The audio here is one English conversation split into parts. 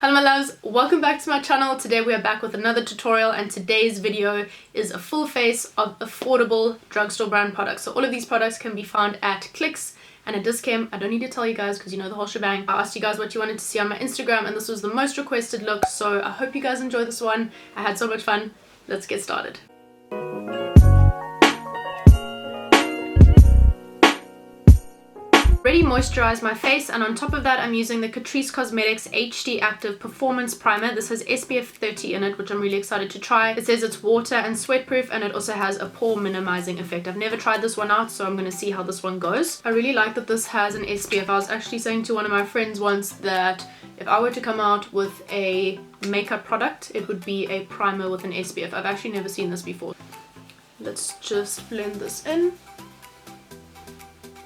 Hello my loves, welcome back to my channel. Today we are back with another tutorial, and today's video is a full face of affordable drugstore brand products. So all of these products can be found at Clicks and Dischem. I don't need to tell you guys because you know the whole shebang. I asked you guys what you wanted to see on my Instagram and this was the most requested look, so I hope you guys enjoy this one. I had so much fun. Let's get started. Already moisturized my face, and on top of that I'm using the Catrice Cosmetics HD Active Performance Primer. This has SPF 30 in it, which I'm really excited to try. It says it's water and sweat proof, and it also has a pore minimizing effect. I've never tried this one out, so I'm going to see how this one goes. I really like that this has an SPF. I was actually saying to one of my friends once that if I were to come out with a makeup product, it would be a primer with an SPF. I've actually never seen this before. Let's just blend this in.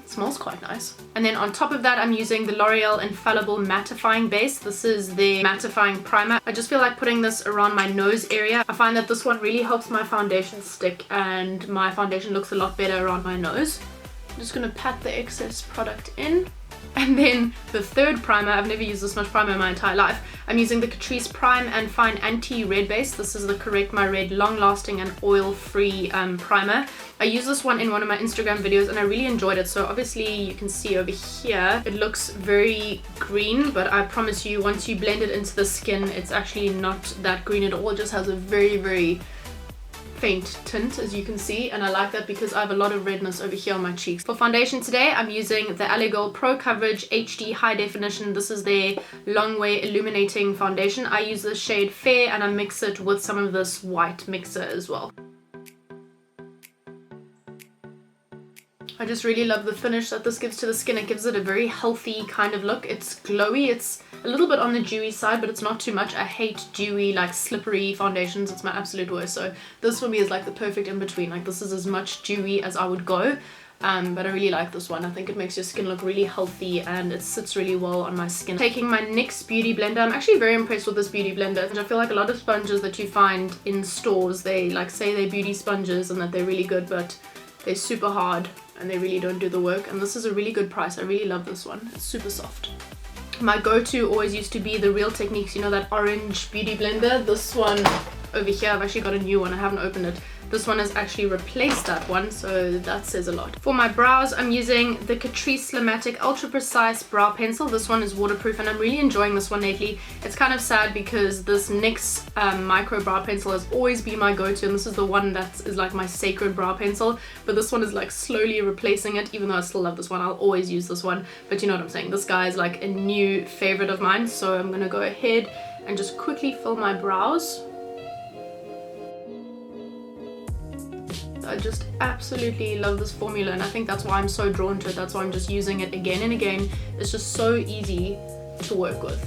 Smells quite nice. And then on top of that I'm using the Loreal Infallible Mattifying base. This is the mattifying primer. I just feel like putting this around my nose area. I find that this one really helps my foundation stick and my foundation looks a lot better around my nose. I'm just going to pat the excess product in. And then the third primer, I've never used this much primer in my entire life. I'm using the Catrice Prime and Fine Anti-Red base. This is the Correct My Red long-lasting and oil-free primer. I used this one in one of my Instagram videos and I really enjoyed it. So obviously you can see over here, it looks very green, but I promise you once you blend it into the skin, it's actually not that green at all. It just has a very, very faint tint, as you can see, and I like that because I have a lot of redness over here on my cheeks. For foundation today I'm using the Gold Pro Coverage HD High Definition. This is their long way illuminating foundation. I use the shade Fair and I mix it with some of this white mixer as well. I just really love the finish that this gives to the skin. It gives it a very healthy kind of look. It's glowy, it's a little bit on the dewy side, but it's not too much. I hate dewy, like slippery foundations. It's my absolute worst. So this for me is like the perfect in between. Like this is as much dewy as I would go. But I really like this one. I think it makes your skin look really healthy and it sits really well on my skin. Taking my NYX beauty blender. I'm actually very impressed with this beauty blender. I feel like a lot of sponges that you find in stores, they like say they're beauty sponges and that they're really good, but they're super hard and they really don't do the work. And this is a really good price. I really love this one. It's super soft. My go-to always used to be the Real Techniques, you know, that orange beauty blender. This one over here, I've actually got a new one. I haven't opened it. This one has actually replaced that one, so that says a lot. For my brows, I'm using the Catrice Slamatic Ultra Precise Brow Pencil. This one is waterproof and I'm really enjoying this one lately. It's kind of sad because this NYX micro brow pencil has always been my go-to, and this is the one that is like my sacred brow pencil, but this one is like slowly replacing it. Even though I still love this one, I'll always use this one, but you know what I'm saying. This guy is like a new favorite of mine, so I'm gonna go ahead and just quickly fill my brows. I just absolutely love this formula, and I think that's why I'm so drawn to it. That's why I'm just using it again and again. It's just so easy to work with.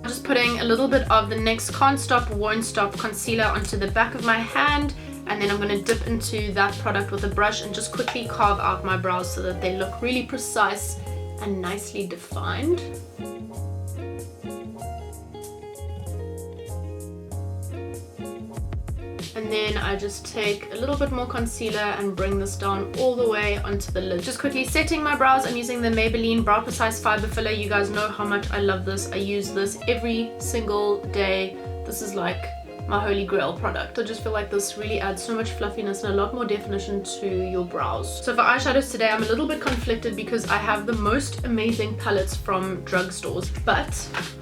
I'm just putting a little bit of the NYX Can't Stop Won't Stop concealer onto the back of my hand, and then I'm going to dip into that product with a brush and just quickly carve out my brows so that they look really precise and nicely defined. And then I just take a little bit more concealer and bring this down all the way onto the lid. Just quickly setting my brows, I'm using the Maybelline Brow Precise Fiber Filler. You guys know how much I love this. I use this every single day. This is like my holy grail product. I just feel like this really adds so much fluffiness and a lot more definition to your brows. So for eyeshadows today, I'm a little bit conflicted because I have the most amazing palettes from drugstores, but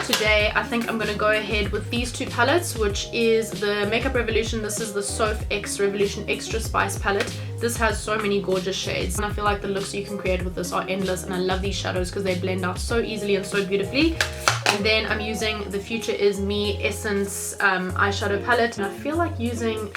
today I think I'm gonna go ahead with these two palettes, which is the Makeup Revolution. This is the Soph X Revolution Extra Spice palette. This has so many gorgeous shades and I feel like the looks you can create with this are endless, and I love these shadows because they blend out so easily and so beautifully. And then I'm using the Future Is Me Essence eyeshadow palette, and I feel like using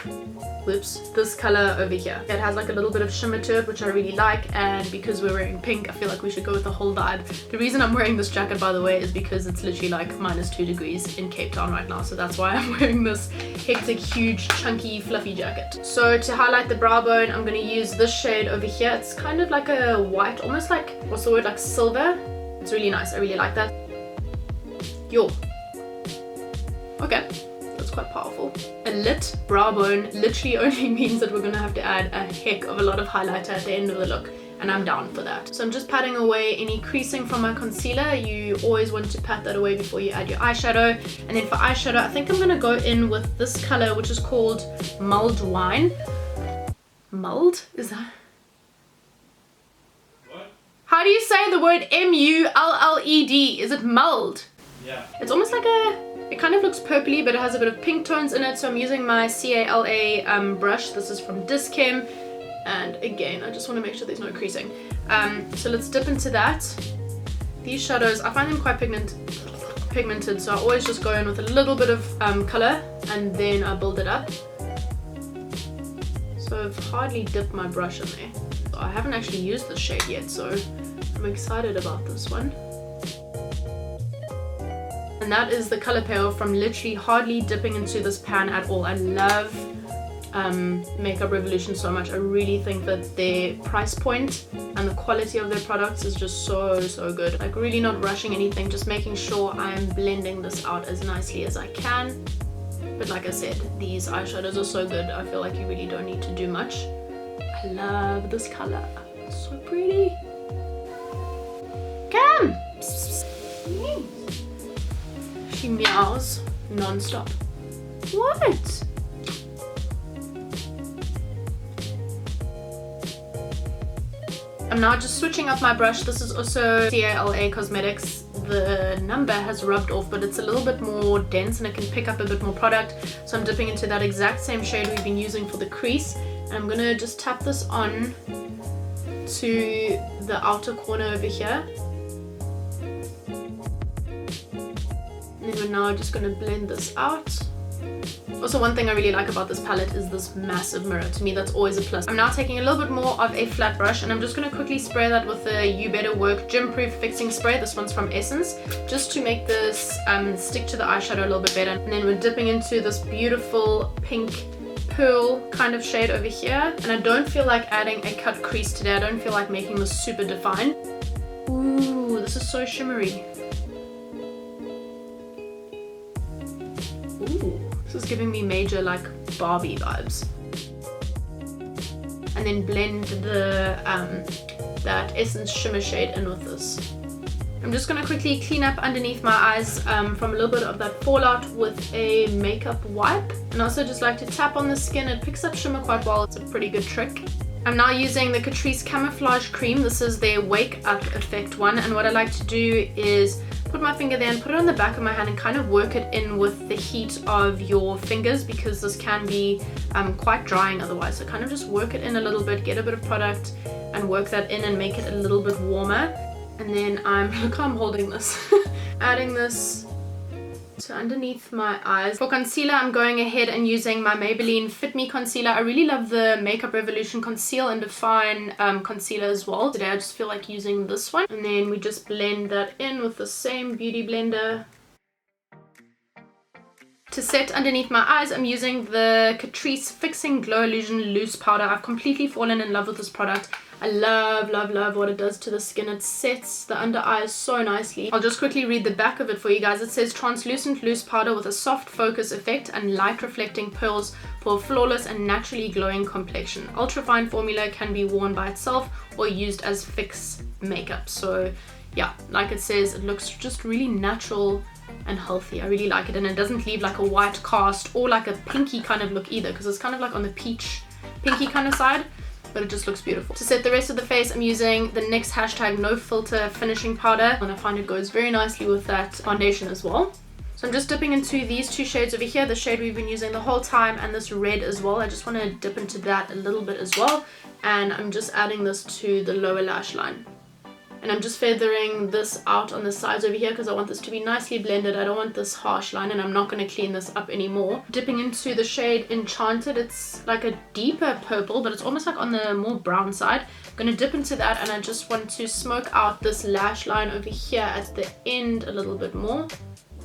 this color over here. It has like a little bit of shimmer to it, which I really like, and because we're wearing pink, I feel like we should go with the whole vibe. The reason I'm wearing this jacket, by the way, is because it's literally like -2 degrees in Cape Town right now, so that's why I'm wearing this hectic, huge, chunky, fluffy jacket. So to highlight the brow bone, I'm going to use this shade over here. It's kind of like a white, almost like, what's the word, like silver. It's really nice. I really like that. Yo. Okay. That's quite powerful. A lit brow bone literally only means that we're going to have to add a heck of a lot of highlighter at the end of the look. and I'm down for that. So I'm just patting away any creasing from my concealer. You always want to pat that away before you add your eyeshadow. And then for eyeshadow, I think I'm going to go in with this color, which is called Mulled Wine. Mulled? Is that... What? How do you say the word M-U-L-L-E-D? Is it mulled? Yeah. It's almost like a... It kind of looks purpley, but it has a bit of pink tones in it. So I'm using my CALA brush. This is from Dischem. And again, I just want to make sure there's no creasing. So let's dip into that. These shadows, I find them quite pigmented. So I always just go in with a little bit of color and then I build it up. So I've hardly dipped my brush in there. So I haven't actually used this shade yet, so I'm excited about this one. And that is the color payoff from literally hardly dipping into this pan at all. I love Makeup Revolution so much. I really think that their price point and the quality of their products is just so good. Like really not rushing anything, just making sure I'm blending this out as nicely as I can. But like I said, these eyeshadows are so good. I feel like you really don't need to do much. I love this color. It's so pretty. Come! She meows non-stop. What? I'm now just switching up my brush. This is also CALA Cosmetics. The number has rubbed off, but it's a little bit more dense and it can pick up a bit more product. So I'm dipping into that exact same shade we've been using for the crease. And I'm gonna just tap this on to the outer corner over here. And then we're now just going to blend this out. Also, one thing I really like about this palette is this massive mirror. To me, that's always a plus. I'm now taking a little bit more of a flat brush and I'm just going to quickly spray that with the You Better Work Gym Proof Fixing Spray. This one's from Essence, just to make this stick to the eyeshadow a little bit better. And then we're dipping into this beautiful pink pearl kind of shade over here. And I don't feel like adding a cut crease today. I don't feel like making this super defined. Ooh, this is so shimmery. Ooh, this is giving me major like Barbie vibes. And then blend the that Essence shimmer shade in with this. I'm just going to quickly clean up underneath my eyes from a little bit of that fallout with a makeup wipe. And also just like to tap on the skin. It picks up shimmer quite well. It's a pretty good trick. I'm now using the Catrice Camouflage Cream. This is their Wake Up Effect one. And what I like to do is put my finger there and put it on the back of my hand and kind of work it in with the heat of your fingers, because this can be quite drying otherwise. So kind of just work it in a little bit, get a bit of product and work that in and make it a little bit warmer. And then look how I'm holding this. Adding this to underneath my eyes. For concealer, I'm going ahead and using my Maybelline Fit Me Concealer. I really love the Makeup Revolution Conceal and Define concealer as well. Today I just feel like using this one. And then we just blend that in with the same beauty blender. To set underneath my eyes, I'm using the Catrice Fixing Glow Illusion Loose Powder. I've completely fallen in love with this product. I love what it does to the skin. It sets the under eyes so nicely. I'll just quickly read the back of it for you guys. It says translucent loose powder with a soft focus effect and light reflecting pearls for a flawless and naturally glowing complexion. Ultra fine formula can be worn by itself or used as fix makeup. So yeah, like it says, it looks just really natural and healthy. I really like it, and it doesn't leave like a white cast or like a pinky kind of look either, because it's kind of like on the pinky kind of side. But it just looks beautiful. To set the rest of the face, I'm using the NYX hashtag No Filter finishing powder, and I find it goes very nicely with that foundation as well. So I'm just dipping into these two shades over here, the shade we've been using the whole time, and this red as well. I just want to dip into that a little bit as well, and I'm just adding this to the lower lash line. And I'm just feathering this out on the sides over here because I want this to be nicely blended. I don't want this harsh line, and I'm not going to clean this up anymore. Dipping into the shade Enchanted. It's like a deeper purple, but it's almost like on the more brown side. I'm going to dip into that, and I just want to smoke out this lash line over here at the end a little bit more.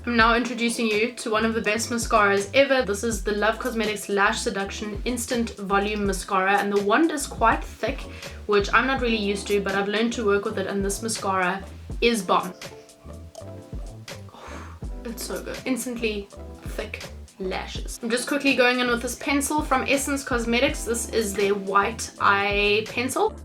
I'm now introducing you to one of the best mascaras ever. This is the Love Cosmetics Lash Seduction Instant Volume Mascara, and the wand is quite thick, which I'm not really used to, but I've learned to work with it, and this mascara is bomb. Oh, it's so good. Instantly thick lashes. I'm just quickly going in with this pencil from Essence Cosmetics. This is their White Eye Pencil.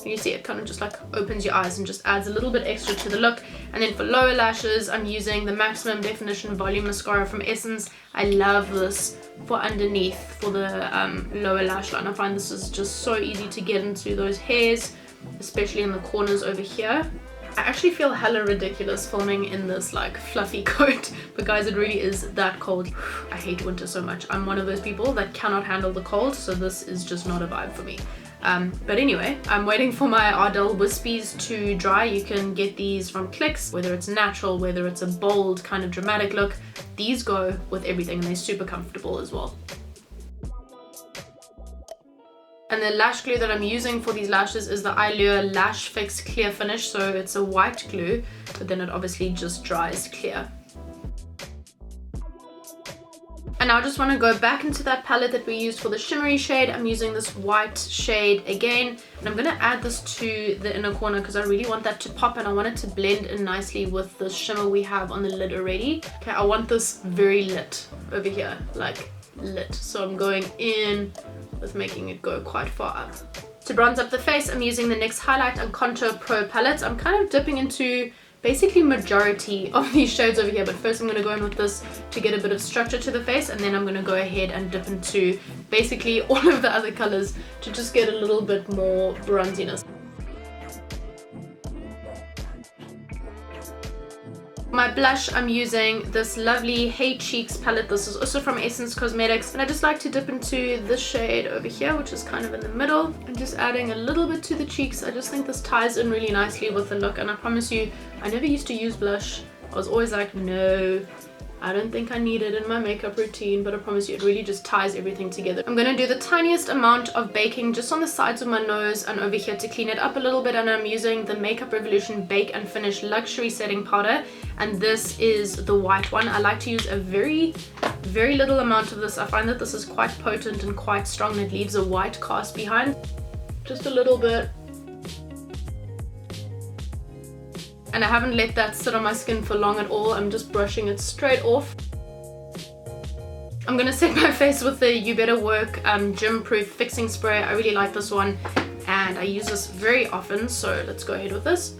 You see it kind of just like opens your eyes and just adds a little bit extra to the look. And then for lower lashes, I'm using the Maximum Definition Volume Mascara from Essence. I love this for underneath for the lower lash line. I find this is just so easy to get into those hairs, especially in the corners over here. I actually feel hella ridiculous filming in this like fluffy coat, but guys, it really is that cold. I hate winter so much. I'm one of those people that cannot handle the cold, so this is just not a vibe for me. But anyway, I'm waiting for my Ardell Wispies to dry. You can get these from Clicks, whether it's natural, whether it's a bold kind of dramatic look. These go with everything and they're super comfortable as well. And the lash glue that I'm using for these lashes is the Allure Lash Fix Clear Finish. So it's a white glue, but then it obviously just dries clear. And now I just want to go back into that palette that we used for the shimmery shade. I'm using this white shade again, and I'm going to add this to the inner corner because I really want that to pop and I want it to blend in nicely with the shimmer we have on the lid already. Okay, I want this very lit over here, like lit. So I'm going in with making it go quite far up. To bronze up the face, I'm using the NYX Highlight and Contour Pro palette. I'm kind of dipping into basically majority of these shades over here, but first I'm going to go in with this to get a bit of structure to the face, and then I'm going to go ahead and dip into basically all of the other colors to just get a little bit more bronziness. My blush, I'm using this lovely Hey Cheeks palette. This is also from Essence Cosmetics, and I just like to dip into this shade over here, which is kind of in the middle, and just adding a little bit to the cheeks. I just think this ties in really nicely with the look, and I promise you, I never used to use blush. I was always like, no, I don't think I need it in my makeup routine, but I promise you it really just ties everything together. I'm going to do the tiniest amount of baking just on the sides of my nose and over here to clean it up a little bit, and I'm using the Makeup Revolution Bake and Finish Luxury Setting Powder, and this is the white one. I like to use a very little amount of this. I find that this is quite potent and quite strong, and it leaves a white cast behind. Just a little bit. And I haven't let that sit on my skin for long at all. I'm just brushing it straight off. I'm going to set my face with the You Better Work Gym Proof Fixing Spray. I really like this one and I use this very often, so let's go ahead with this.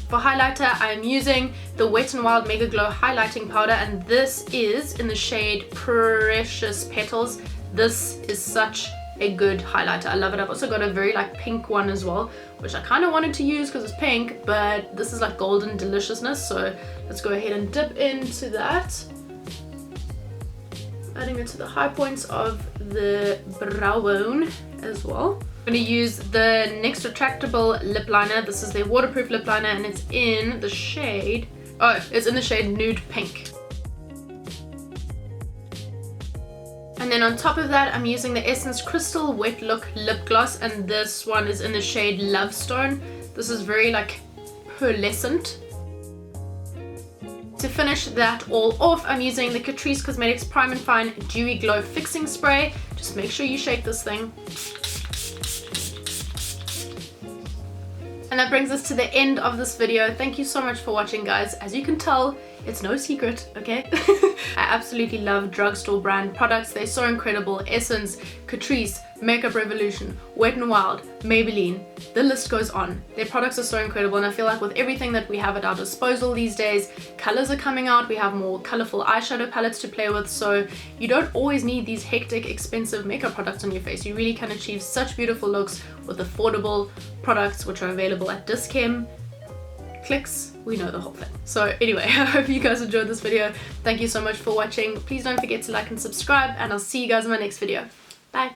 For highlighter, I'm using the Wet n Wild Mega Glow Highlighting Powder, and this is in the shade Precious Petals. This is such a good highlighter. I love it. I've also got a very like pink one as well, which I kind of wanted to use because it's pink, but this is like golden deliciousness, so let's go ahead and dip into that, adding it to the high points of the brow bone as well. I'm going to use the NYX Retractable Lip Liner. This is their waterproof lip liner, and it's in the shade, it's in the shade Nude Pink. And then on top of that, I'm using the Essence Crystal Wet Look Lip Gloss, and this one is in the shade Love Stone. This is very like pearlescent. To finish that all off, I'm using the Catrice Cosmetics Prime and Fine Dewy Glow Fixing Spray. Just make sure you shake this thing. And that brings us to the end of this video. Thank you so much for watching, guys. As you can tell, it's no secret, okay? I absolutely love Drugstore brand products. They're so incredible. Essence, Catrice, Makeup Revolution, Wet n Wild, Maybelline. The list goes on. Their products are so incredible, and I feel like with everything that we have at our disposal these days, colors are coming out. We have more colorful eyeshadow palettes to play with, so you don't always need these hectic, expensive makeup products on your face. You really can achieve such beautiful looks with affordable products, which are available at Dischem, Clicks, we know the whole thing. So anyway, I hope you guys enjoyed this video. Thank you so much for watching. Please don't forget to like and subscribe, and I'll see you guys in my next video. Bye.